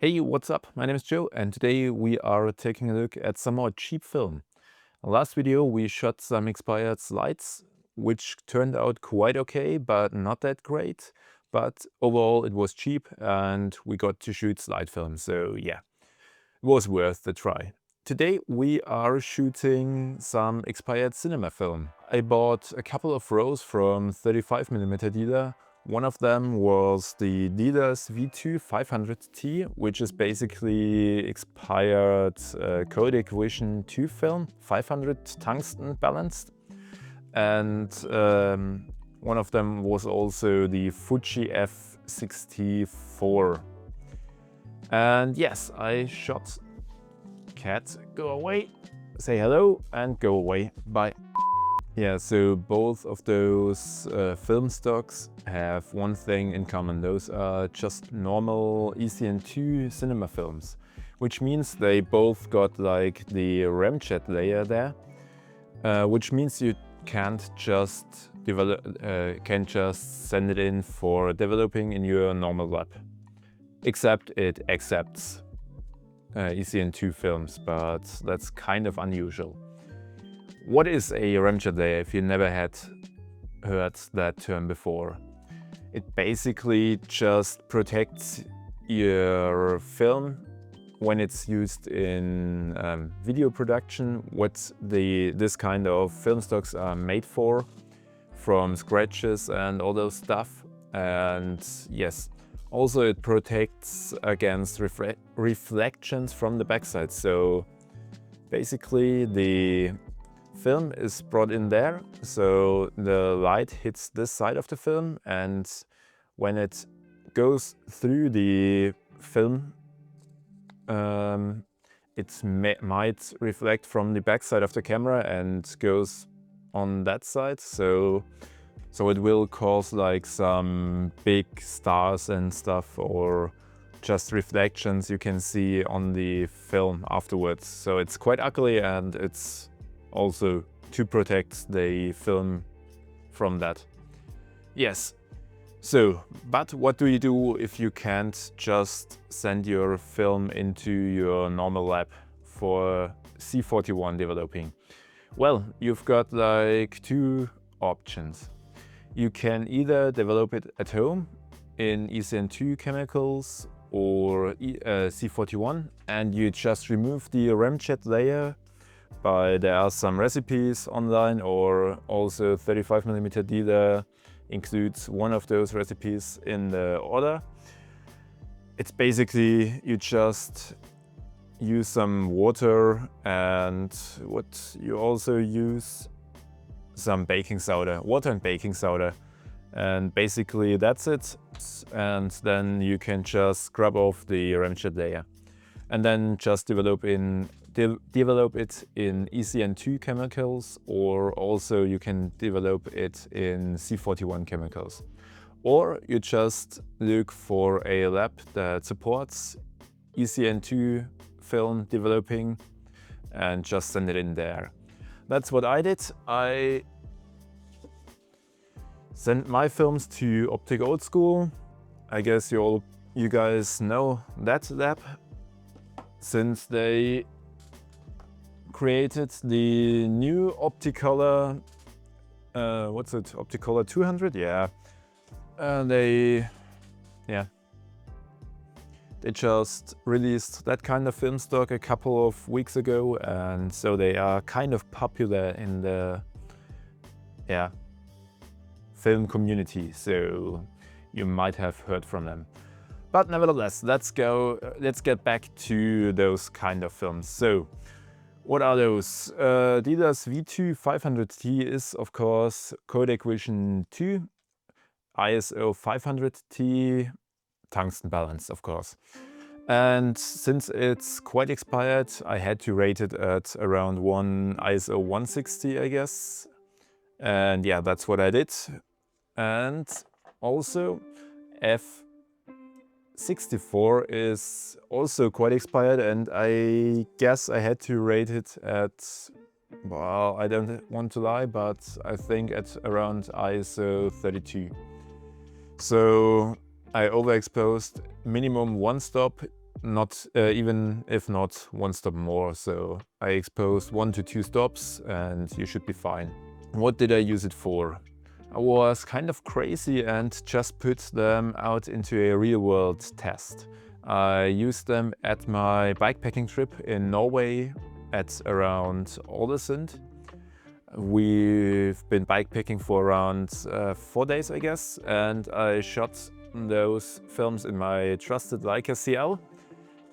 Hey, what's up? My name is Joe and today we are taking a look at some more cheap film. Last video we shot some expired slides, which turned out quite okay, but not that great. But overall it was cheap and we got to shoot slide film, so yeah, it was worth the try. Today we are shooting some expired cinema film. I bought a couple of rolls from 35mm dealer. One of them was the Dealer's V2 500T, which is basically expired Kodak Vision2 film, 500 tungsten-balanced. And one of them was also the Fuji F-64. And yes, I shot cat, go away, say hello and go away, bye. Yeah, so both of those film stocks have one thing in common. Those are just normal ECN2 cinema films, which means they both got like the ramjet layer there, which means you can't just send it in for developing in your normal lab. Except it accepts ECN2 films, but that's kind of unusual. What is a ramjet layer if you never had heard that term before? It basically just protects your film when it's used in video production, what this kind of film stocks are made for, from scratches and all those stuff. And yes, also it protects against reflections from the backside. So basically the film is brought in there, so the light hits this side of the film, and when it goes through the film, it might reflect from the backside of the camera and goes on that side. So it will cause like some big stars and stuff, or just reflections you can see on the film afterwards. So it's quite ugly, and it's also to protect the film from that. Yes. So, but what do you do if you can't just send your film into your normal lab for C41 developing? Well, you've got like two options. You can either develop it at home in ECN2 chemicals or C41, and you just remove the ramjet layer. There are some recipes online, or also 35mm dealer includes one of those recipes in the order. It's basically you just use some water, and what you also use some baking soda, water and baking soda, and basically that's it. And then you can just scrub off the ramjet layer and then just develop it in ECN2 chemicals, or also you can develop it in C41 chemicals. Or you just look for a lab that supports ECN2 film developing and just send it in there. That's what I did. I sent my films to Optic Old School. I guess you guys know that lab, since they created the new Opticolor, what's it, Opticolor 200? Yeah. They just released that kind of film stock a couple of weeks ago, and so they are kind of popular in the film community, so you might have heard from them. But nevertheless, let's get back to those kind of films. So what are those? Dealer's V2 500T is of course Kodak Vision2, ISO 500T, Tungsten-balanced of course. And since it's quite expired, I had to rate it at around ISO 160, I guess. And yeah, that's what I did. And also F-64 is also quite expired, and I guess I had to rate it at, well, I don't want to lie, but I think at around ISO 32. So I overexposed minimum one stop not even if not one stop more. So I exposed 1 to 2 stops and you should be fine. What did I use it for? I was kind of crazy and just put them out into a real-world test. I used them at my bikepacking trip in Norway at around Ålesund. We've been bikepacking for around 4 days, I guess, and I shot those films in my trusted Leica CL.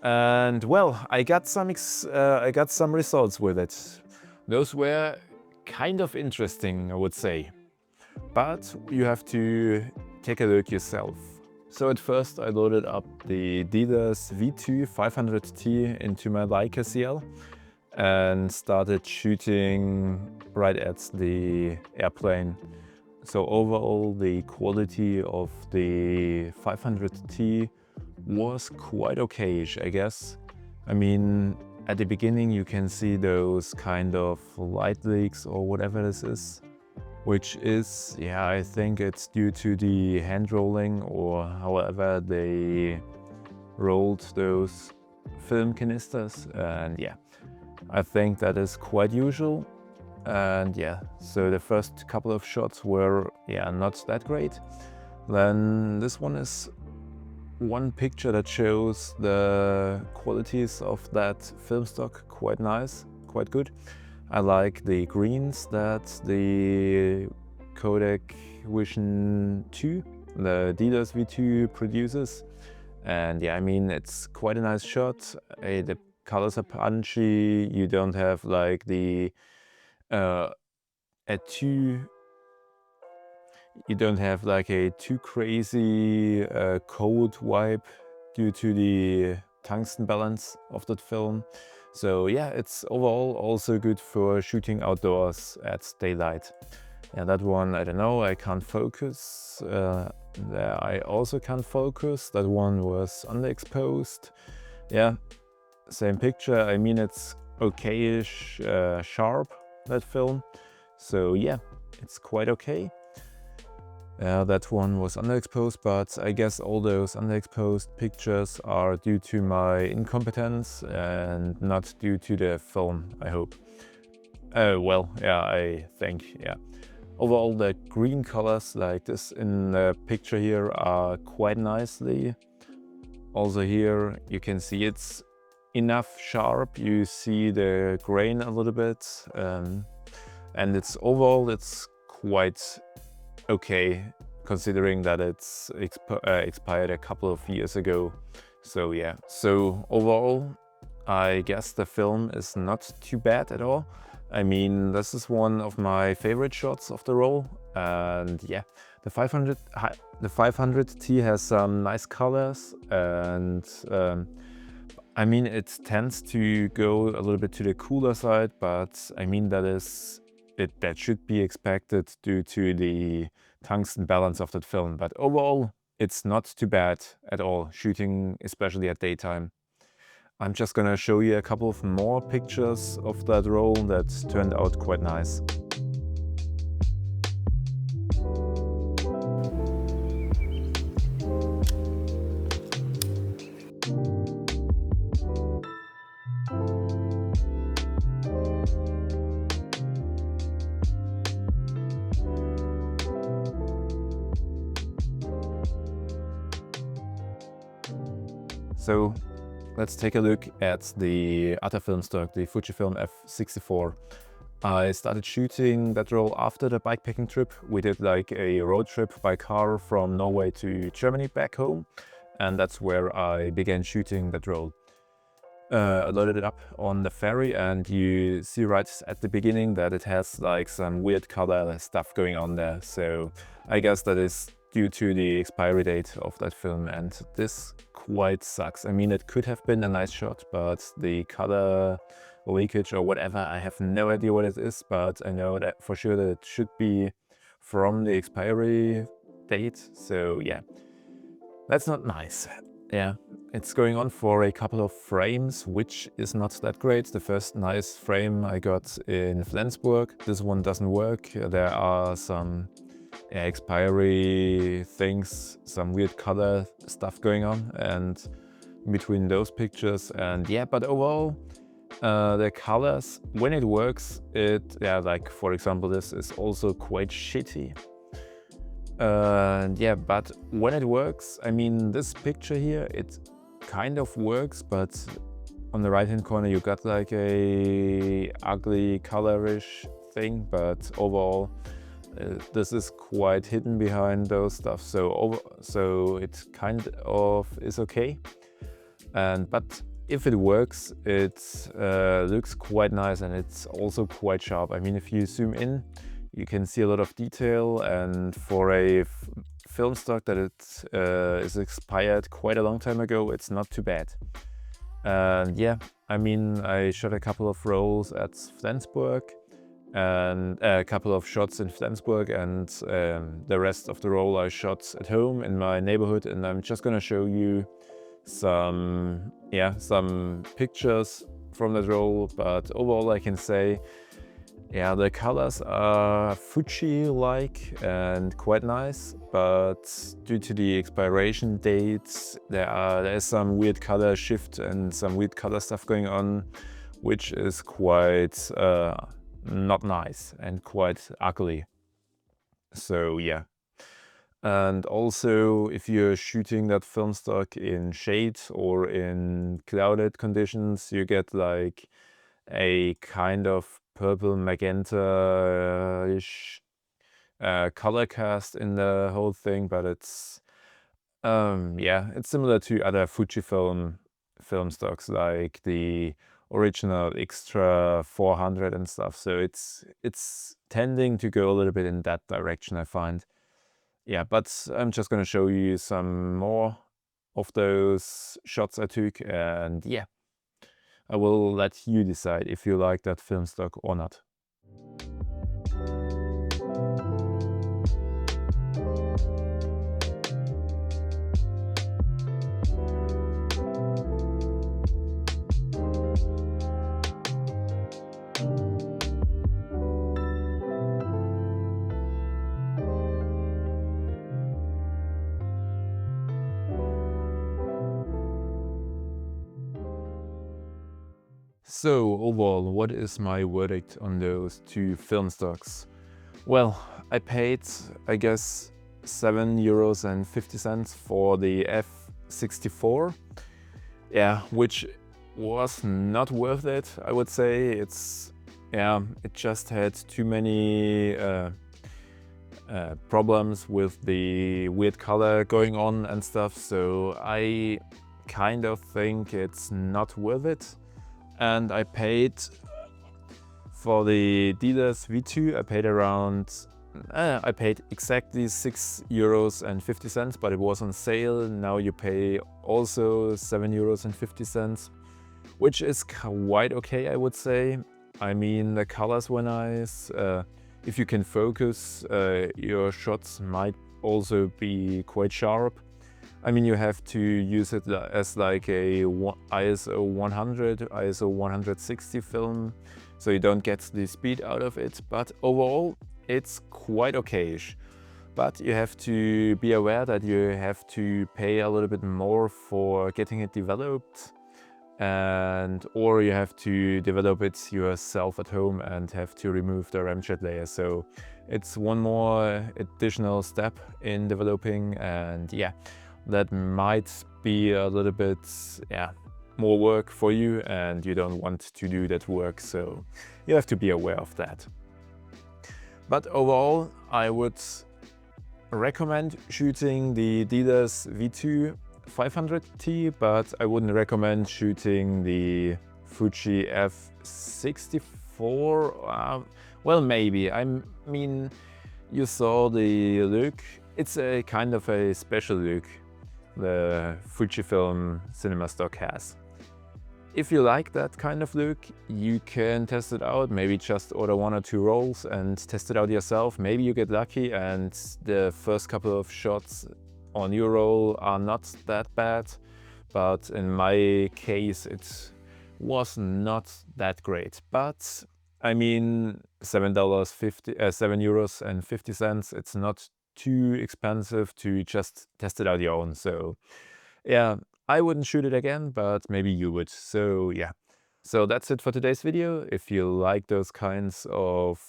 And well, I got some results with it. Those were kind of interesting, I would say. But you have to take a look yourself. So at first I loaded up the Adidas V2 500T into my Leica CL and started shooting right at the airplane. So overall the quality of the 500T was quite okayish, I guess. I mean, at the beginning you can see those kind of light leaks or whatever this is, which is, yeah, I think it's due to the hand rolling or however they rolled those film canisters, and yeah, I think that is quite usual. And yeah, so the first couple of shots were, yeah, not that great. Then this one is one picture that shows the qualities of that film stock quite nice, quite good. I like the greens that the Kodak Vision2, the Adidas V2 produces. And yeah, I mean, it's quite a nice shot. The colors are punchy. You don't have like the you don't have like a too crazy cold vibe due to the tungsten balance of that film. So yeah, it's overall also good for shooting outdoors at daylight. Yeah, that one, I don't know, I can't focus. There I also can't focus. That one was underexposed. Yeah, same picture. I mean, it's okayish sharp, that film. So yeah, it's quite okay. That one was underexposed, but I guess all those underexposed pictures are due to my incompetence and not due to the film, I hope. Well, yeah, I think, yeah. Overall, the green colors like this in the picture here are quite nicely. Also here you can see it's enough sharp. You see the grain a little bit, and it's overall it's quite okay, considering that it's expired a couple of years ago. So yeah, so overall I guess the film is not too bad at all. I mean, this is one of my favorite shots of the roll, and yeah, the 500T has some nice colors, and I mean, it tends to go a little bit to the cooler side, but I mean that should be expected due to the tungsten balance of that film. But overall, it's not too bad at all, shooting especially at daytime. I'm just gonna show you a couple of more pictures of that roll that turned out quite nice. So let's take a look at the other film stock, the Fuji F-64. I started shooting that roll after the bikepacking trip. We did like a road trip by car from Norway to Germany back home, and that's where I began shooting that roll. I loaded it up on the ferry, and you see right at the beginning that it has like some weird color stuff going on there. So I guess that is due to the expiry date of that film, and this quite sucks. I mean, it could have been a nice shot, but the color leakage or whatever, I have no idea what it is, but I know that for sure that it should be from the expiry date. So yeah, that's not nice. Yeah, it's going on for a couple of frames, which is not that great. The first nice frame I got in Flensburg. This one doesn't work. There are some expiry things, some weird color stuff going on, and between those pictures. And yeah, but overall, the colors, when it works, like for example, this is also quite shitty. Yeah, but when it works, I mean, this picture here, it kind of works, but on the right hand corner you got like a ugly colorish thing, but overall this is quite hidden behind those stuff, so it kind of is okay. But if it works, it looks quite nice, and it's also quite sharp. I mean, if you zoom in, you can see a lot of detail, and for a film stock that is expired quite a long time ago, it's not too bad. And yeah, I mean, I shot a couple of rolls at Flensburg, and a couple of shots in Flensburg, and the rest of the roll I shot at home in my neighborhood. And I'm just gonna show you some pictures from that roll. But overall, I can say, yeah, the colors are Fuji-like and quite nice, but due to the expiration dates, there is some weird color shift and some weird color stuff going on, which is quite not nice and quite ugly. So yeah. And also, if you're shooting that film stock in shade or in clouded conditions, you get like a kind of purple magenta-ish color cast in the whole thing, but it's it's similar to other Fujifilm film stocks, like the original Extra 400 and stuff. So it's tending to go a little bit in that direction, I find. Yeah, but I'm just gonna show you some more of those shots I took, and yeah, I will let you decide if you like that film stock or not. So overall, what is my verdict on those two film stocks? Well, I paid, I guess, €7.50 for the F-64. Yeah, which was not worth it, I would say. It just had too many problems with the weird color going on and stuff, so I kind of think it's not worth it. And I paid for the Adidas V2, I paid exactly €6.50, but it was on sale. Now you pay also €7.50, which is quite okay, I would say. I mean, the colors were nice. If you can focus, your shots might also be quite sharp. I mean, you have to use it as like a ISO 100, ISO 160 film, so you don't get the speed out of it. But overall, it's quite okayish. But you have to be aware that you have to pay a little bit more for getting it developed, or you have to develop it yourself at home and have to remove the ramjet layer. So it's one more additional step in developing, and yeah, that might be a little bit more work for you, and you don't want to do that work, so you have to be aware of that. But overall, I would recommend shooting the Adidas V2 500T, but I wouldn't recommend shooting the Fuji F-64. Well, maybe. I mean, you saw the look. It's a kind of a special look the Fujifilm cinema stock has. If you like that kind of look, you can test it out. Maybe just order 1 or 2 rolls and test it out yourself. Maybe you get lucky and the first couple of shots on your roll are not that bad. But in my case, it was not that great. But I mean, €7.50, it's not too expensive to just test it out your own. So yeah, I wouldn't shoot it again, but maybe you would. So yeah. So that's it for today's video. If you like those kinds of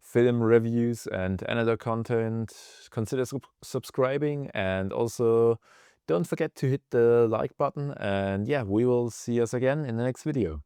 film reviews and analog content, consider subscribing, and also don't forget to hit the like button. And yeah, we will see us again in the next video.